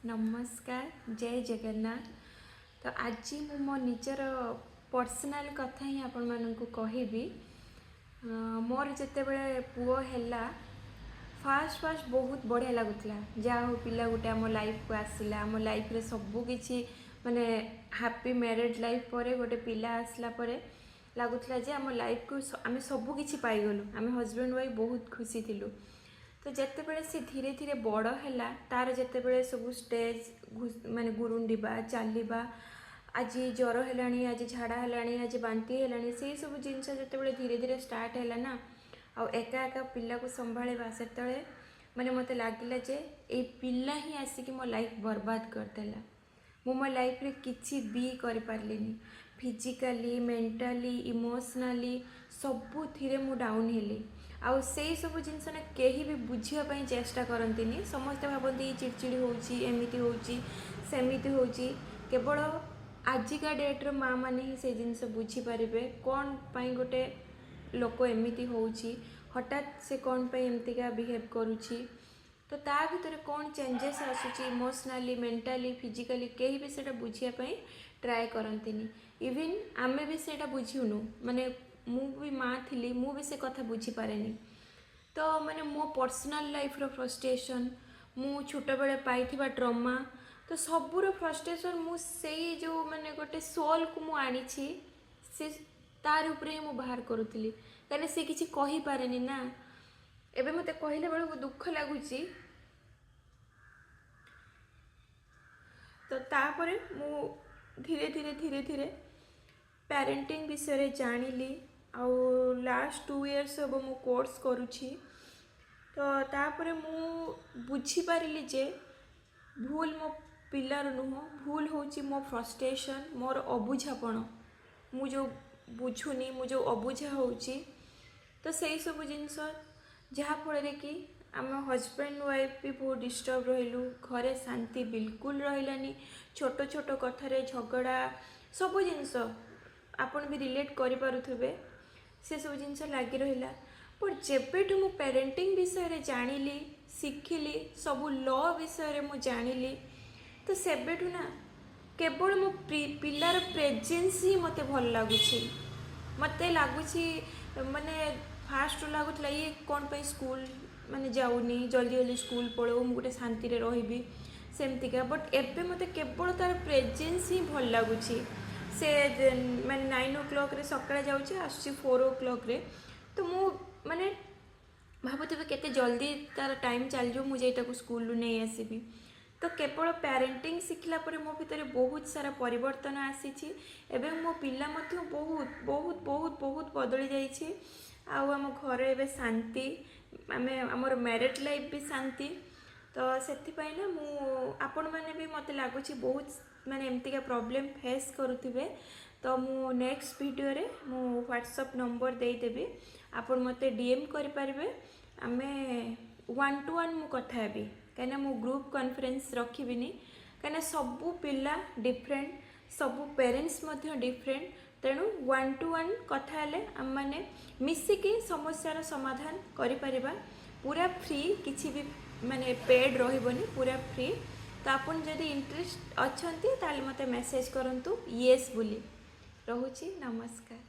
नमस्कार जय जगन्नाथ। तो आज मु मो निजर पर्सनाल कथा ही आपण मानक कहबी। मोर जिते बड़े पुओ हैला फास्ट फास्ट बहुत बढ़िया लगुला जहाँ हो पिला गोटे आम लाइफ को आसला आम लाइफ रे सबू किछि माने हैप्पी मैरिड लाइफ पर गोटे पिला आसला परे लगुला जे आम लाइफ को आम सबू किछि पाई गलु आम हस्बैंड वाइफ बहुत खुशी थिलु। तो जिते बड़े सी धीरे धीरे बड़ है तार जिते बड़े सब स्टेज माने गुरुंडा चलवा आज ज्वर है आज झाड़ा है आज बांती है से सब जिनस जिते धीरे धीरे स्टार्ट है ना आ एका एका पिला को संभाड़ा से माने मत लगिला जे ए पिला ही आसिक मो लाइफ बर्बाद करदेला। मो लाइफ रे किछि भी कर पारलिनी फिजिकली मेंटली इमोशनली सबुथिरे मु डाउन हेली आउ से सब जिनस ना कहीं भी बुझापी चेष्टा करती समस्ते भावती चिड़चिड़ी होमती होमती हो केवल आजिका डेट्र माँ मैंने ही से जिनस बुझीपारे कौन पाई गोटे लोक एमती हो हठात से कौन पाई एमतीका बिहेव करुच्ची तो ता भीतर कौन चेंजेस आसूची इमोशनली मेंटली फिजिकली कहीं भी से बुझापी ट्राए करती इवन आमे भी से बुझुनु माने मु भी माँ थी मु भी से कथा बुझी पारे तो माने मो पर्सनल लाइफ रो फ्रस्ट्रेशन मु छोट बेले पाई ट्रमा तो सबूर फ्रस्ट्रेशन मु से जो माने गोटे सोल को मु आनी से तार उपरे ही मु बाहर करूली कहीं से किसी कही पारे ना एबे मते कहले बेलू दुख लगुच तो तापरे मु धीरे धीरे धीरे धीरे पेरेंटिंग विषय जानिली आउ लास्ट 2 इयर्स हम मु कोर्स करुछि तो तापरे मु बुझी पारिली जे भूल मो पिलार नुह भूल होची मो फ्रस्ट्रेशन मोर अबुझापण मु जो बुझुनी मु जो अबुझा होची तो सही सब जिनस जहाँ फल कि आम हजबैंड वाइफ भी बहुत डिस्टर्ब रहिलु घरे शांति बिल्कुल रहिलानी छोट छोट कथारे झगड़ा सब जिनस आपण भी रिलेट करि पारुथबे से सब जिनस लगी रहिला पर जेबेठु मु पेरेंटिंग विषय जानिली शिखिली सब लॉ विषय मु जानिली तो सेबेठु ना केवल मो पिलार प्रेजेंस ही मते भल लागुछि मते लागुछि माने फास्ट लगुला ये कौन पे स्कूल माने जाऊनी जल्दी जल्दी स्कूल पढ़ो मु गोटे शांति रे रहिबी सेमतिका बट एबे मते केवल तार प्रेजेंस ही भल लागुछि से माने 9 o'clock रे सकाळे जाउछि आसुछि 4 o'clock रे तो मु माने भाबुथिबे केते जल्दी तार टाइम चल जो मुझे एटा को स्कूल रु नहीं आसीबी तो केवल पेरेंटिंग शिखला परे मो भितर बहुत सारा परिवर्तन आसीछि एवं मो पिला मध्य बहुत बहुत बहुत बहुत बदली जाइछि आउ आम घर एवं शांति आमे आमर मैरिड लाइफ भी शांति तो सेथिपाई ना मु आपण मैंने भी मते लागुछि बहुत माने एमतिका प्रॉब्लम फेस करुथिबे तो मु नेक्स्ट वीडियो रे मु व्हाट्सएप नंबर दे देबी आपण मते डीएम करि पारिबे आमे 1 to 1 मु कथा हेबी कहीं मु ग्रुप कॉन्फ्रेंस रखिबिनी कहीं सबू पिला डिफरेंट सबू पेरेंट्स मध्य डिफरेंट तेणु 1 to 1 कथा हेले आम माने मिसिकी समस्यार समाधान करि परिबा पूरा फ्री किछि भी माने पेड रहिबनी पूरा फ्री तो आपन जदि इंटरेस्ट अछंती ताले मते मेसेज करंतु येस बोली रहुची नमस्कार।